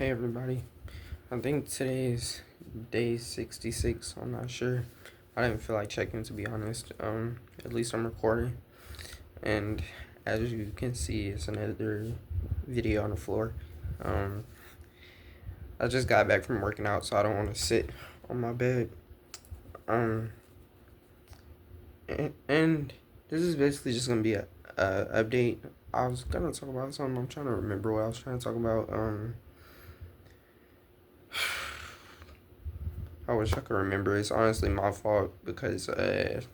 Hey everybody, I think today is day 66. I'm not sure. I didn't feel like checking, to be honest. At least I'm recording, and as you can see, it's another video on the floor. Um, I just got back from working out, so I don't want to sit on my bed. Um, and this is basically just gonna be a update. I was gonna talk about something. I'm trying to remember what I was trying to talk about. I wish I could remember. It's honestly my fault because I've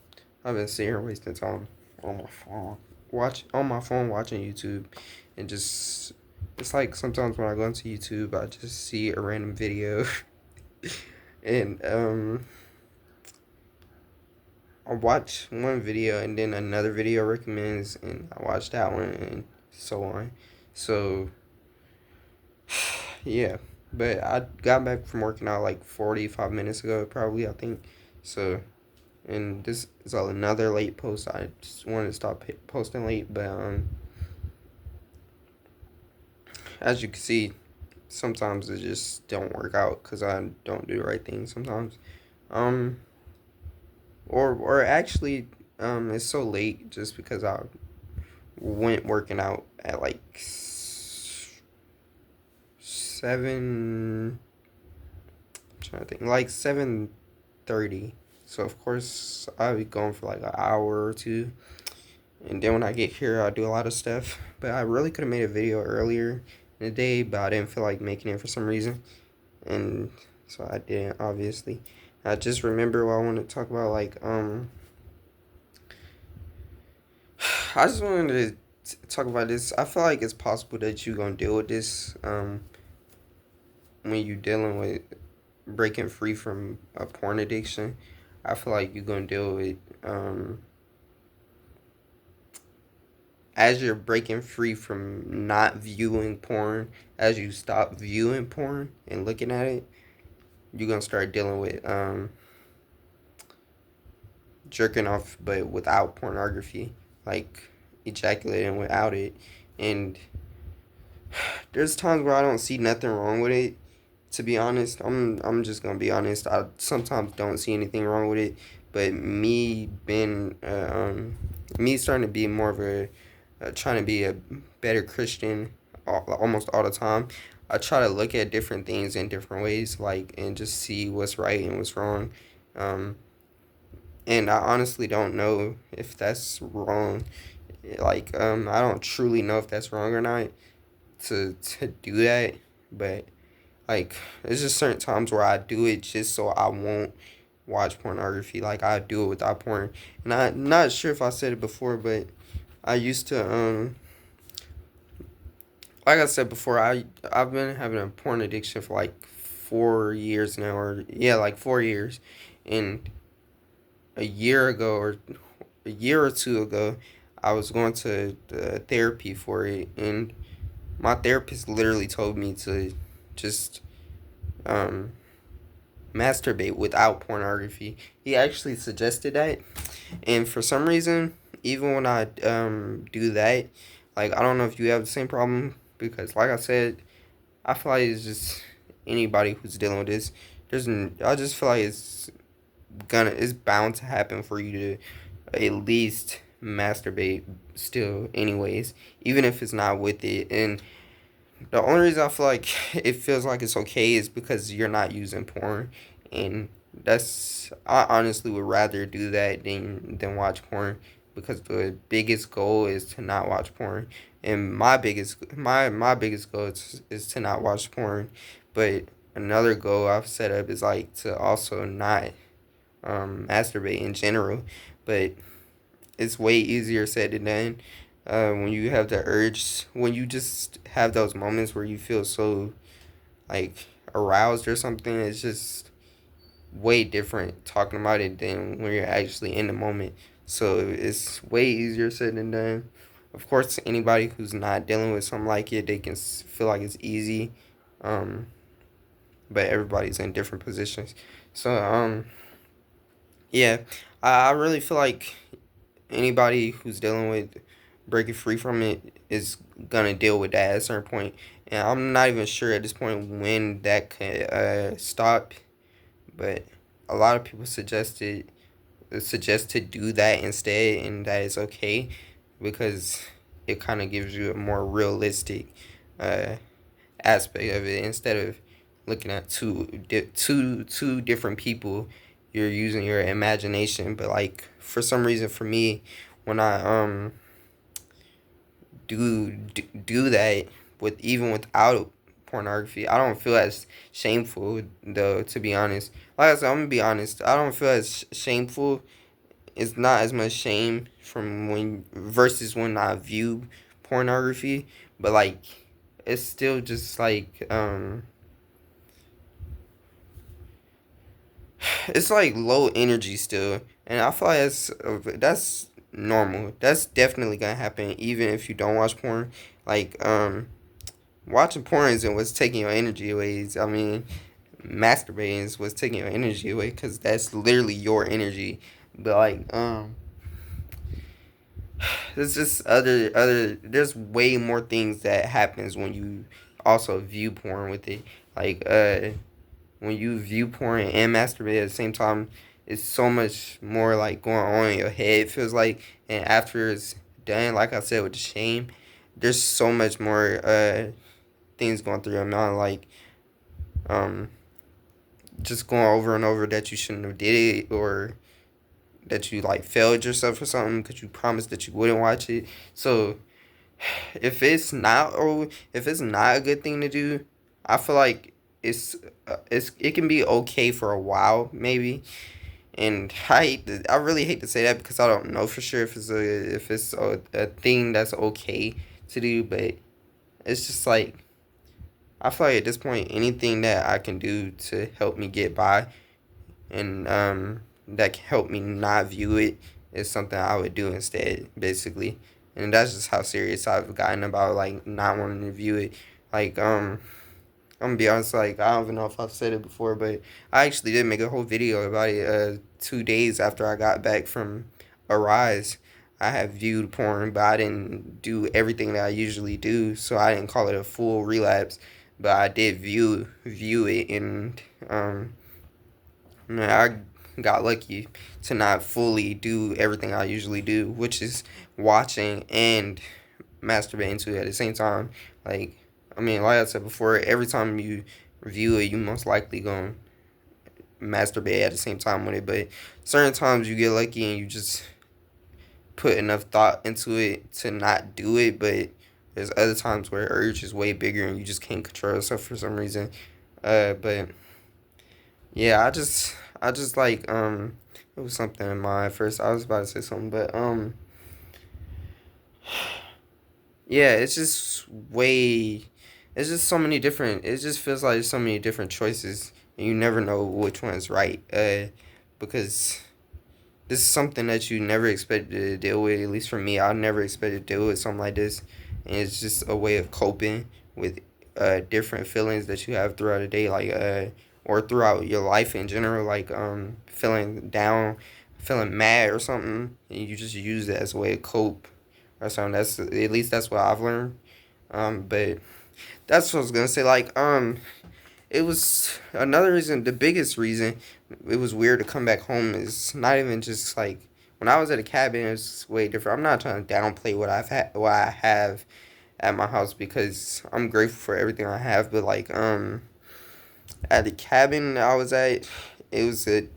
been sitting here wasting time on my phone, watching YouTube, and just it's like sometimes when I go into YouTube, I just see a random video, and I watch one video and then another video recommends, and I watch that one and so on. So yeah, but I got back from working out like 45 minutes ago, probably I think. So and this is another late post. I just wanted to stop posting late, but as you can see, sometimes it just don't work out because I don't do the right thing sometimes. Um, or actually, it's so late just because I went working out at like 7. I'm trying to think, like 7:30. So of course I'll be going for like an hour or two. And then when I get here, I do a lot of stuff. But I really could have made a video earlier in the day, but I didn't feel like making it for some reason. And so I didn't, obviously. I just remember what I wanted to talk about. I just wanted to talk about this. I feel like it's possible that you're going to deal with this when you're dealing with breaking free from a porn addiction. I feel like you're going to deal with as you're breaking free from not viewing porn, as you stop viewing porn and looking at it, you're gonna start dealing with jerking off, but without pornography, like ejaculating without it. And there's times where I don't see nothing wrong with it. To be honest, I'm just gonna be honest. I sometimes don't see anything wrong with it, but me starting to be more of a trying to be a better Christian almost all the time. I try to look at different things in different ways, like, and just see what's right and what's wrong. Um, and I honestly don't know if that's wrong. I don't truly know if that's wrong or not to do that, but like, there's just certain times where I do it just so I won't watch pornography. Like, I do it without porn. And I'm not sure if I said it before, but I used to like I said before, I've been having a porn addiction for like 4 years now, or yeah, like 4 years. And a year ago, or a year or two ago, I was going to therapy for it, and my therapist literally told me to just um masturbate without pornography. He actually suggested that, and for some reason, even when I do that, like, I don't know if you have the same problem, because like I said, I feel like it's just anybody who's dealing with this. I just feel like it's bound to happen for you to at least masturbate still, anyways, even if it's not with it. And the only reason I feel like it feels like it's okay is because you're not using porn, and I honestly would rather do that than watch porn, because the biggest goal is to not watch porn, and my biggest goal is to not watch porn, but another goal I've set up is like to also not masturbate in general, but it's way easier said than done. When you have the urge, when you just have those moments where you feel so like aroused or something, it's just way different talking about it than when you're actually in the moment. So it's way easier said than done. Of course, anybody who's not dealing with something like it, they can feel like it's easy, um, but everybody's in different positions. So yeah, I really feel like anybody who's dealing with breaking free from it is gonna deal with that at a certain point. and I'm not even sure at this point when that could stop. But a lot of people suggest to do that instead, and that is okay because it kind of gives you a more realistic uh, aspect of it instead of looking at two different people. You're using your imagination, but like for some reason for me, when I do that with even without pornography, I don't feel as shameful though. To be honest, like I said, I'm gonna be honest. I don't feel as shameful. It's not as much shame from when versus when I view pornography, but like it's still just like it's like low energy still, and I feel like that's normal. That's definitely gonna happen even if you don't watch porn. Like watching porn isn't what's taking your energy away. I mean, masturbating is what's taking your energy away because that's literally your energy. But like there's just other there's way more things that happens when you also view porn with it. Like when you view porn and masturbate at the same time, it's so much more like going on in your head. It feels like, and after it's done, like I said with the shame, there's so much more things going through your mind, like um just going over and over that you shouldn't have did it or that you like failed yourself or something because you promised that you wouldn't watch it. So if it's not a good thing to do, I feel like it can be okay for a while maybe. And I really hate to say that because I don't know for sure if it's a thing that's okay to do, but it's just like I feel like at this point anything that I can do to help me get by and that can help me not view it is something I would do instead, basically. And that's just how serious I've gotten about like not wanting to view it. Like I'm gonna be honest, like I don't even know if I've said it before, but I actually did make a whole video about it 2 days after I got back from Arise. I have viewed porn, but I didn't do everything that I usually do, so I didn't call it a full relapse. But I did view it, and man, I got lucky to not fully do everything I usually do, which is watching and masturbating to it at the same time. Like, I mean, like I said before, every time you review it, you most likely gonna masturbate at the same time with it. But certain times you get lucky and you just put enough thought into it to not do it. But there's other times where urge is way bigger and you just can't control yourself for some reason. But yeah, I just like it was something in mind first. I was about to say something, but yeah, it's just way. It's just so many different. It just feels like there's so many different choices, and you never know which one's right. Because this is something that you never expected to deal with. At least for me, I never expected to deal with something like this, and it's just a way of coping with different feelings that you have throughout the day, like or throughout your life in general, like feeling down, feeling mad or something, and you just use it as a way to cope or something. That's at least that's what I've learned. But that's what I was gonna say. Like, it was another reason. The biggest reason it was weird to come back home is not even just like when I was at a cabin. It's way different. I'm not trying to downplay what I have at my house because I'm grateful for everything I have. But like, at the cabin I was at, it was a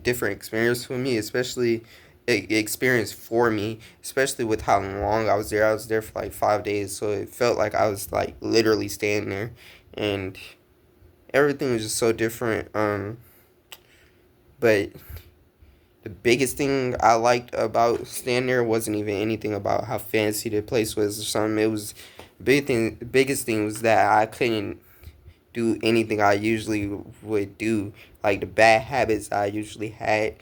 different experience for me, especially experience for me, especially with how long I was there. I was there for like 5 days, so it felt like I was like literally staying there, and everything was just so different. But the biggest thing I liked about staying there wasn't even anything about how fancy the place was or something. It was the biggest thing was that I couldn't do anything I usually would do, like the bad habits I usually had.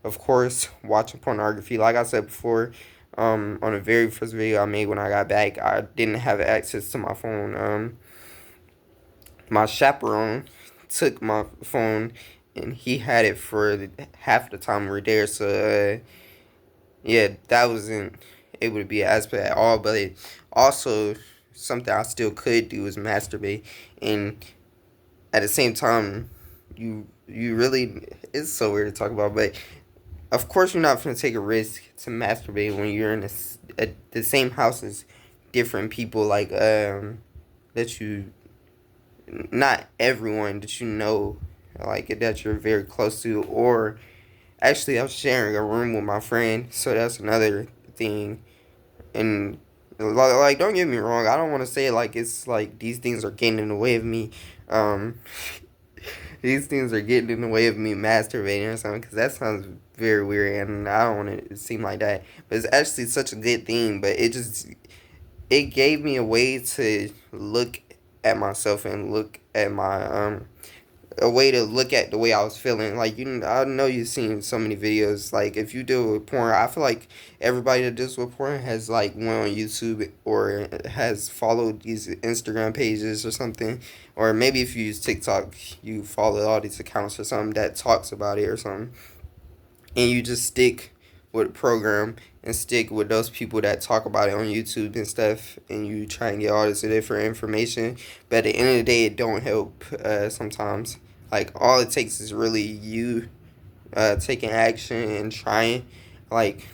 Of course, watching pornography. Like I said before, on the very first video I made when I got back, I didn't have access to my phone. My chaperone took my phone, and he had it for half the time we were there. So yeah, that wasn't able to be an aspect at all. But it also something I still could do is masturbate, and at the same time, you really, it's so weird to talk about, but of course you're not going to take a risk to masturbate when you're in the same house as different people, like that you, not everyone that you know, like that you're very close to, or actually, I was sharing a room with my friend, so that's another thing. And like, don't get me wrong, I don't want to say like it's like these things are getting in the way of me. Um, these things are getting in the way of me masturbating or something, because that sounds very weird, and I don't want it to seem like that. But it's actually such a good thing. But it gave me a way to look at myself and look at my a way to look at the way I was feeling. Like, I know you've seen so many videos. Like, if you deal with porn, I feel like everybody that deals with porn has like went on YouTube or has followed these Instagram pages or something, or maybe if you use TikTok, you follow all these accounts or something that talks about it or something, and you just stick with the program and stick with those people that talk about it on YouTube and stuff, and you try and get all this different information. But at the end of the day, it don't help sometimes. Like, all it takes is really you taking action and trying. Like,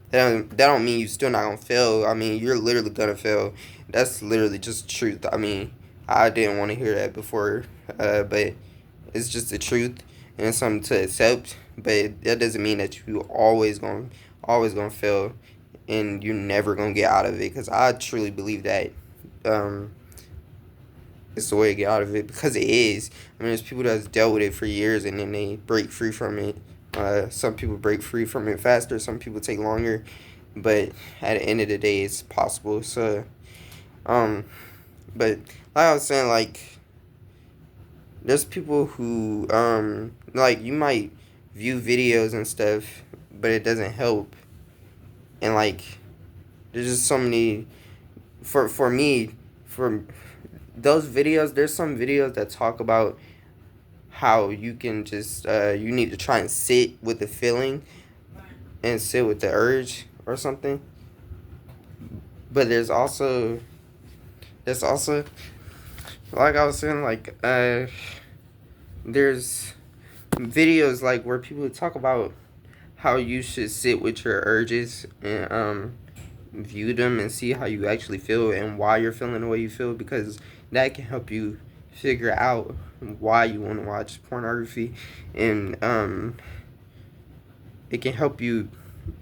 that don't mean you still not gonna fail. I mean, you're literally gonna fail. That's literally just truth. I mean, I didn't want to hear that before, but it's just the truth, and it's something to accept. But that doesn't mean that you always gonna fail, and you're never gonna get out of it. Because I truly believe that um, it's the way to get out of it, because it is. I mean, there's people that's dealt with it for years and then they break free from it. Some people break free from it faster. Some people take longer. But at the end of the day, it's possible. So, um, but like I was saying, like, there's people who like, you might view videos and stuff, but it doesn't help. And like, there's just so many, for me, for those videos, there's some videos that talk about how you can just you need to try and sit with the feeling and sit with the urge or something. But there's also like I was saying, like there's videos like where people talk about how you should sit with your urges and view them and see how you actually feel and why you're feeling the way you feel, because that can help you figure out why you want to watch pornography. And it can help you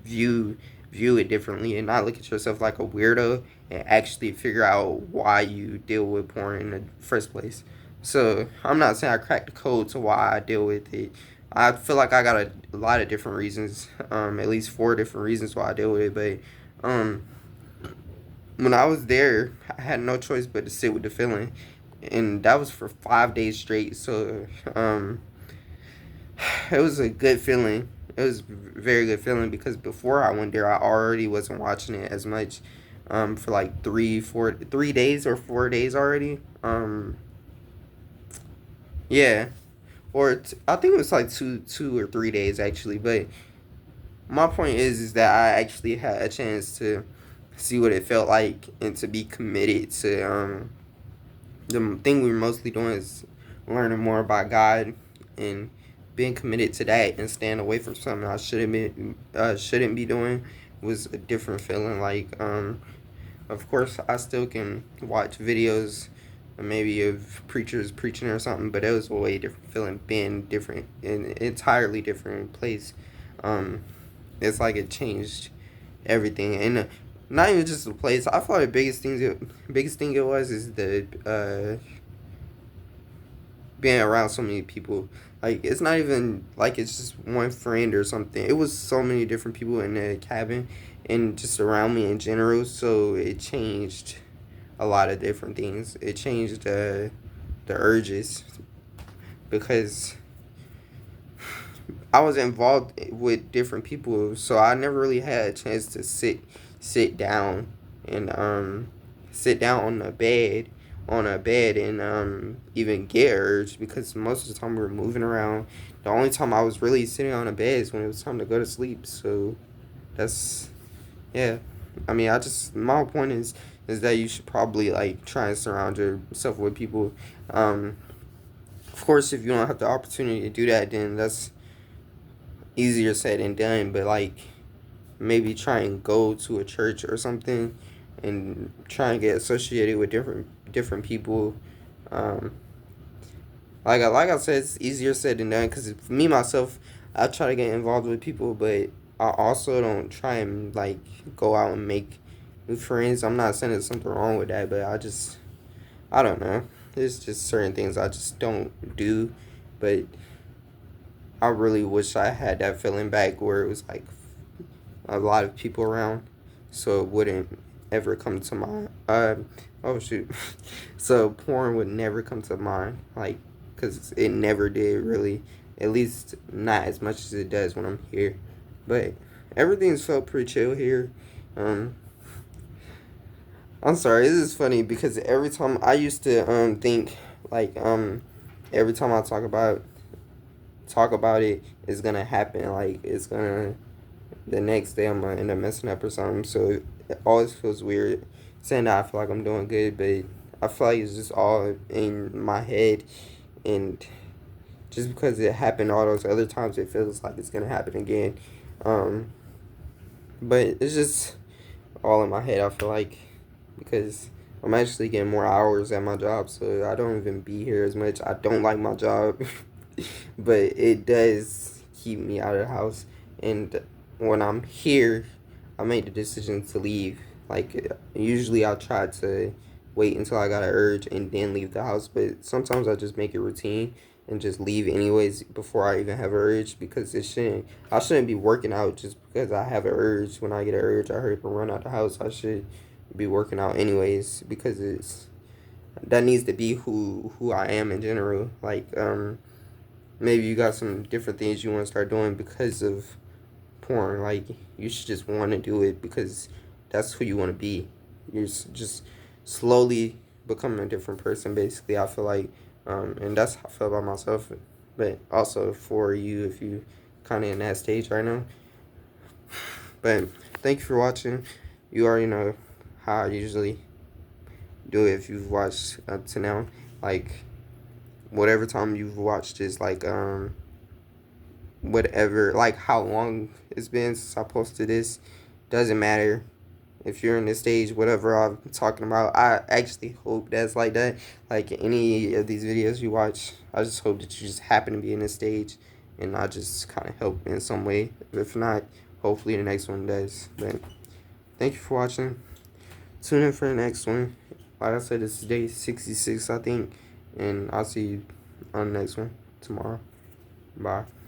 view view it differently and not look at yourself like a weirdo, and actually figure out why you deal with porn in the first place. So I'm not saying I cracked the code to why I deal with it. I feel like I got a lot of different reasons, at least four different reasons why I deal with it. But when I was there, I had no choice but to sit with the feeling, and that was for 5 days straight. So it was a good feeling. It was a very good feeling, because before I went there, I already wasn't watching it as much. For like 3 days or 4 days already. Yeah, I think it was like 2 or 3 days actually. But my point is that I actually had a chance to see what it felt like and to be committed to the thing we're mostly doing is learning more about God, and being committed to that and staying away from something I shouldn't be doing was a different feeling. Like, of course I still can watch videos maybe of preachers preaching or something, but it was a way different feeling, being different in an entirely different place. Um, it's like it changed everything, and not even just the place. I thought the biggest thing it was is the being around so many people. Like, it's not even like it's just one friend or something. It was so many different people in the cabin and just around me in general. So it changed a lot of different things. It changed the urges, because I was involved with different people, so I never really had a chance to sit down and sit down on a bed and even get urged, because most of the time we were moving around. The only time I was really sitting on a bed is when it was time to go to sleep. So that's, yeah. I mean, my whole point is is that you should probably like try and surround yourself with people. Um, of course, if you don't have the opportunity to do that, then that's easier said than done. But like maybe try and go to a church or something, and try and get associated with different people. Um, like I said, it's easier said than done. Cause for me myself, I try to get involved with people, but I also don't try and like go out and make new friends. I'm not saying there's something wrong with that, but I don't know. There's just certain things I just don't do, but I really wish I had that feeling back where it was like a lot of people around, so it wouldn't ever come to mind. Oh shoot, so porn would never come to mind, like, cause it never did really. At least not as much as it does when I'm here, but everything's felt pretty chill here. Um, I'm sorry, this is funny because every time I used to think like every time I talk about it, it's gonna happen. Like it's gonna the next day I'm gonna end up messing up or something. So it always feels weird saying that I feel like I'm doing good, but I feel like it's just all in my head, and just because it happened all those other times, it feels like it's gonna happen again. Um, but it's just all in my head. I feel like because I'm actually getting more hours at my job, so I don't even be here as much. I don't like my job, but it does keep me out of the house. And when I'm here, I made the decision to leave. Like usually, I'll try to wait until I got an urge and then leave the house. But sometimes I just make it routine and just leave anyways before I even have an urge because it shouldn't. I shouldn't be working out just because I have an urge. When I get an urge, I hurry up and run out the house. I should be working out anyways because it's that needs to be who I am in general. Like maybe you got some different things you want to start doing because of porn. Like you should just want to do it because that's who you want to be. You're just slowly becoming a different person. Basically, I feel like, and that's how I feel about myself. But also for you, if you kind of in that stage right now. But thank you for watching. You already know how I usually do it if you've watched up to now. Like whatever time you've watched is like whatever, like how long it's been since I posted this, doesn't matter. If you're in this stage, whatever I'm talking about, I actually hope that's like that. Like any of these videos you watch, I just hope that you just happen to be in this stage, and I just kind of help in some way. If not, hopefully the next one does. But thank you for watching. Tune in for the next one. Like I said, this is day 66, I think, and I'll see you on the next one tomorrow. Bye.